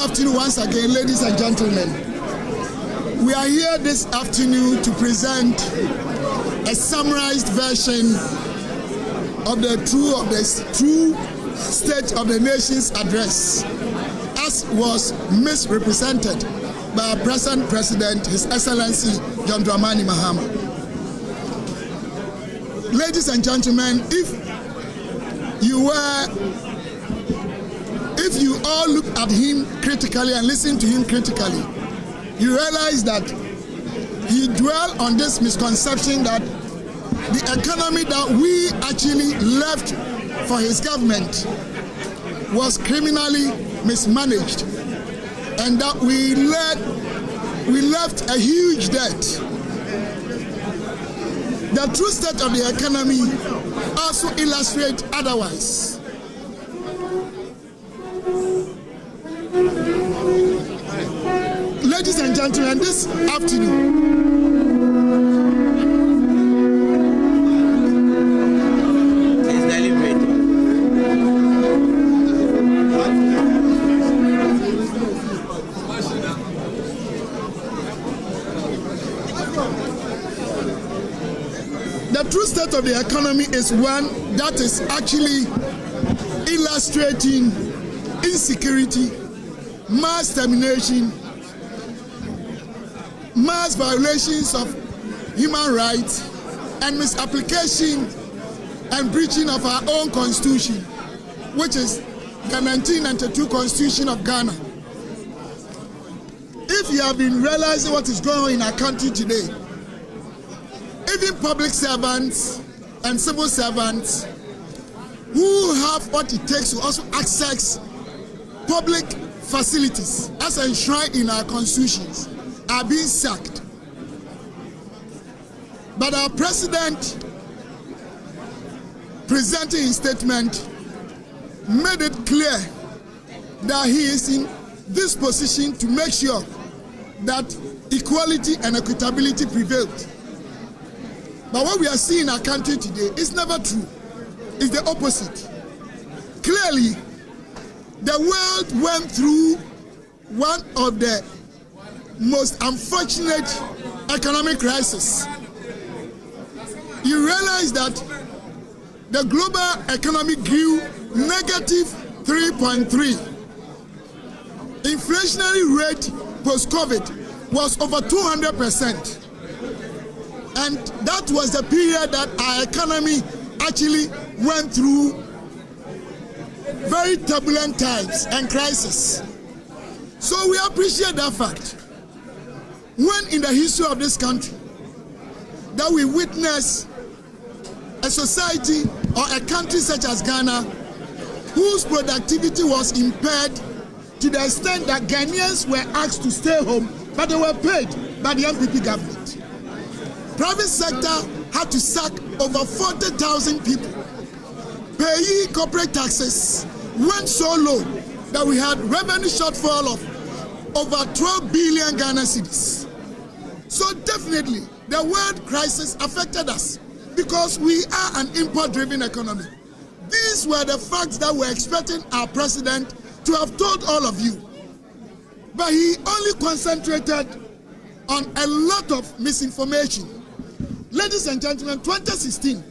afternoon once again, ladies and gentlemen. We are here this afternoon to present a summarized version of the true State of the Nation's address, as was misrepresented by our present President, His Excellency John Dramani Mahama. Ladies and gentlemen, if you all look at him critically and listen to him critically, you realize that he dwelled on this misconception that the economy that we actually left for his government was criminally mismanaged, and that we left a huge debt. The true state of the economy also illustrates otherwise. Ladies and gentlemen, this afternoon, the true state of the economy is one that is actually illustrating insecurity, mass termination, mass violations of human rights, and misapplication and breaching of our own constitution, which is the 1992 Constitution of Ghana. If you have been realizing what is going on in our country today, even public servants and civil servants who have what it takes to also access public facilities as enshrined in our constitutions are being sacked. But our president, presenting his statement, made it clear that he is in this position to make sure that equality and equitability prevailed. But what we are seeing in our country today is never true. It's the opposite. Clearly, the world went through one of the most unfortunate economic crises. You realize that the global economy grew negative 3.3. Inflationary rate post-COVID was over 200%. And that was the period that our economy actually went through very turbulent times and crises. So we appreciate that fact. When in the history of this country that we witness a society or a country such as Ghana whose productivity was impaired to the extent that Ghanaians were asked to stay home, but they were paid by the MPP government. Private sector had to sack over 40,000 people. Payee corporate taxes went so low that we had revenue shortfall of over 12 billion Ghana cedis. So definitely, the world crisis affected us because we are an import-driven economy. These were the facts that we're expecting our president to have told all of you. But he only concentrated on a lot of misinformation. Ladies and gentlemen, 2016,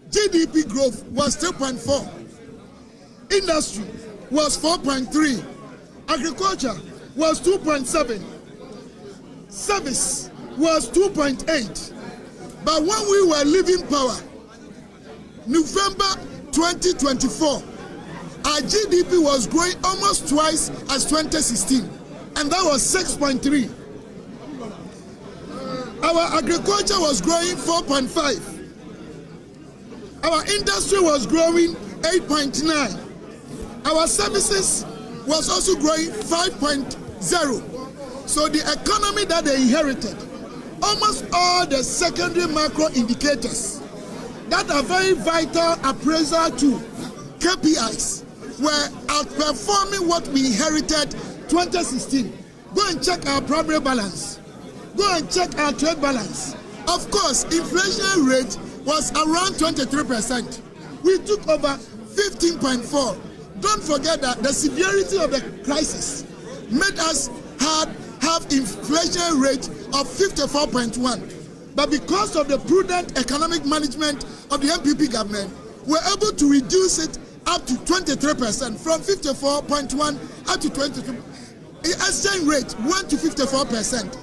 GDP growth was 3.4, industry was 4.3, agriculture was 2.7, service was 2.8. But when we were leaving power, November 2024, our GDP was growing almost twice as 2016, and that was 6.3. Our agriculture was growing 4.5. Our industry was growing 8.9. Our services was also growing 5.0. So the economy that they inherited, almost all the secondary macro indicators that are very vital appraisal to KPIs were outperforming what we inherited 2016. Go and check our primary balance. Go and check our trade balance. Of course, inflation rate was around 23%. We took over 15.4. Don't forget that the severity of the crisis made us have inflation rate of 54.1. But because of the prudent economic management of the MPP government, we're able to reduce it up to 23%, from 54.1 up to 23. The exchange rate went to 54%.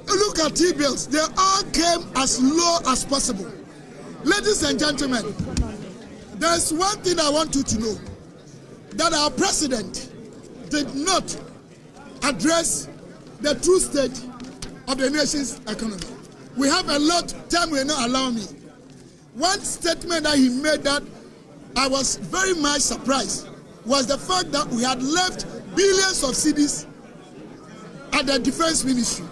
Look at T-bills, they all came as low as possible. Ladies and gentlemen, there's one thing I want you to know, that our president did not address the true state of the nation's economy. We have a lot, time will not allow me. One statement that he made that I was very much surprised was the fact that we had left billions of cedis at the defense ministry.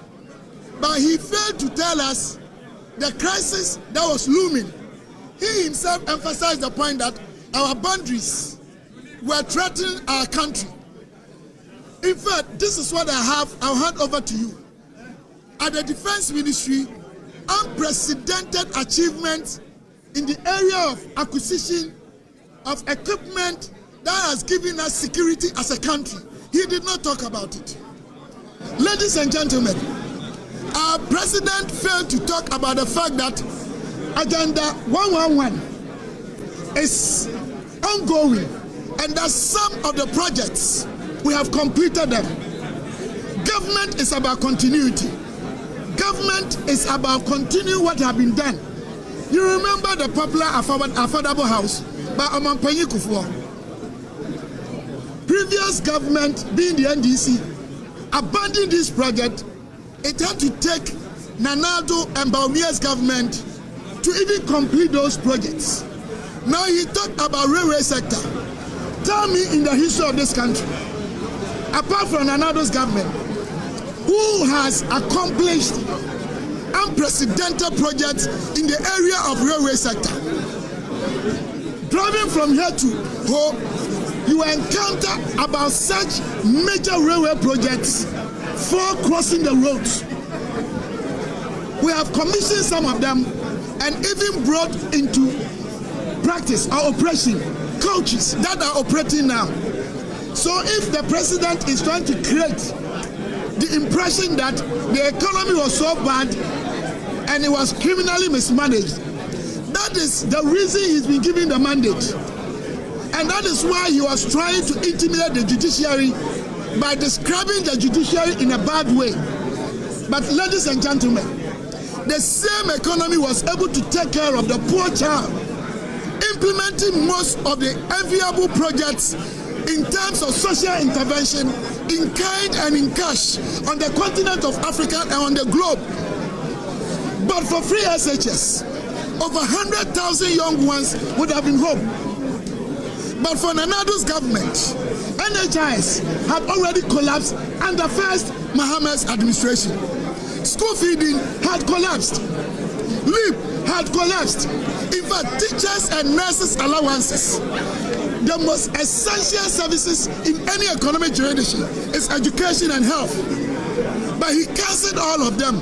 But he failed to tell us the crisis that was looming. He himself emphasized the point that our boundaries were threatening our country. In fact, this is what I'll hand over to you. At the defense ministry, unprecedented achievements in the area of acquisition of equipment that has given us security as a country. He did not talk about it. Ladies and gentlemen, our president failed to talk about the fact that Agenda 111 is ongoing and that some of the projects, we have completed them. Government is about continuity. Government is about continuing what has been done. You remember the popular affordable house by Omanpanyi Kufuor. Previous government, being the NDC, abandoned this project. It had to take Nanado and Baumia's government to even complete those projects. Now he talked about railway sector. Tell me, in the history of this country, apart from Nanado's government, who has accomplished unprecedented projects in the area of railway sector? Driving from here to Ho, you encounter about such major railway projects for crossing the roads. We have commissioned some of them and even brought into practice or operation coaches that are operating now. So if the president is trying to create the impression that the economy was so bad and it was criminally mismanaged, that is the reason he's been given the mandate. And that is why he was trying to intimidate the judiciary by describing the judiciary in a bad way. But ladies and gentlemen, the same economy was able to take care of the poor child, implementing most of the enviable projects in terms of social intervention in kind and in cash on the continent of Africa and on the globe. But for free SHS, over 100,000 young ones would have been home. But for Nanado's government, NHIS had already collapsed under first Mohammed's administration. School feeding had collapsed. LEAP had collapsed. In fact, teachers and nurses' allowances, the most essential services in any economic jurisdiction, is education and health. But he cancelled all of them,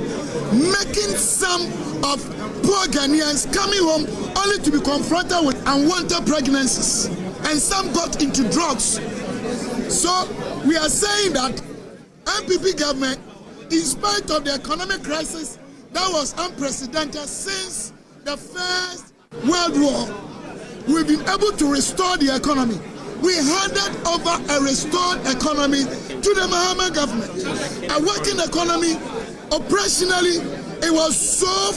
making some of poor Ghanaians coming home only to be confronted with unwanted pregnancies. And some got into drugs. So we are saying that MPP government, in spite of the economic crisis that was unprecedented since the First World War, we've been able to restore the economy. We handed over a restored economy to the Mahama government. A working economy, operationally, it was so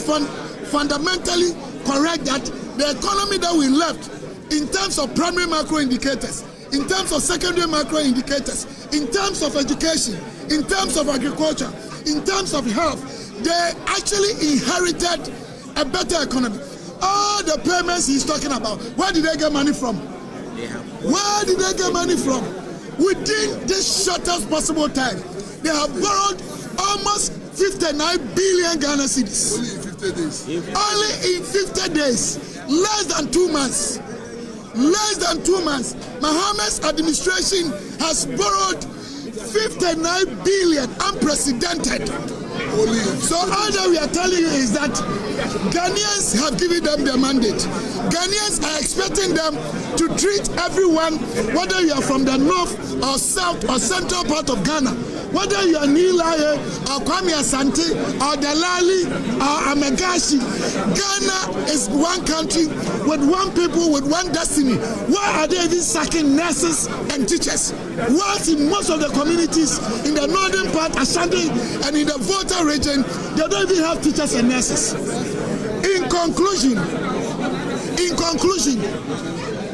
fundamentally correct that the economy that we left, in terms of primary macro indicators, in terms of secondary macro indicators, in terms of education, in terms of agriculture, in terms of health, they actually inherited a better economy. All the payments he's talking about, where did they get money from? Where did they get money from? Within this shortest possible time, they have borrowed almost 59 billion Ghana cedis. Only in 50 days, less than 2 months. Less than 2 months, Mohammed's administration has borrowed 59 billion, unprecedented. So all that we are telling you is that Ghanaians have given them the mandate. Ghanaians are expecting them to treat everyone, whether you are from the north or south or central part of Ghana, whether you are Nilaye or Kwame Asante or Delali or Amegashi. Ghana is one country with one people with one destiny. Why are they even sacking nurses and teachers? Whilst in most of the communities in the northern part, Ashanti, and in the Volta region, they don't even have teachers and nurses. In conclusion,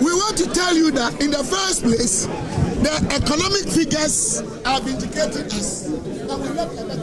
we want to tell you that in the first place, the economic figures have indicated us that we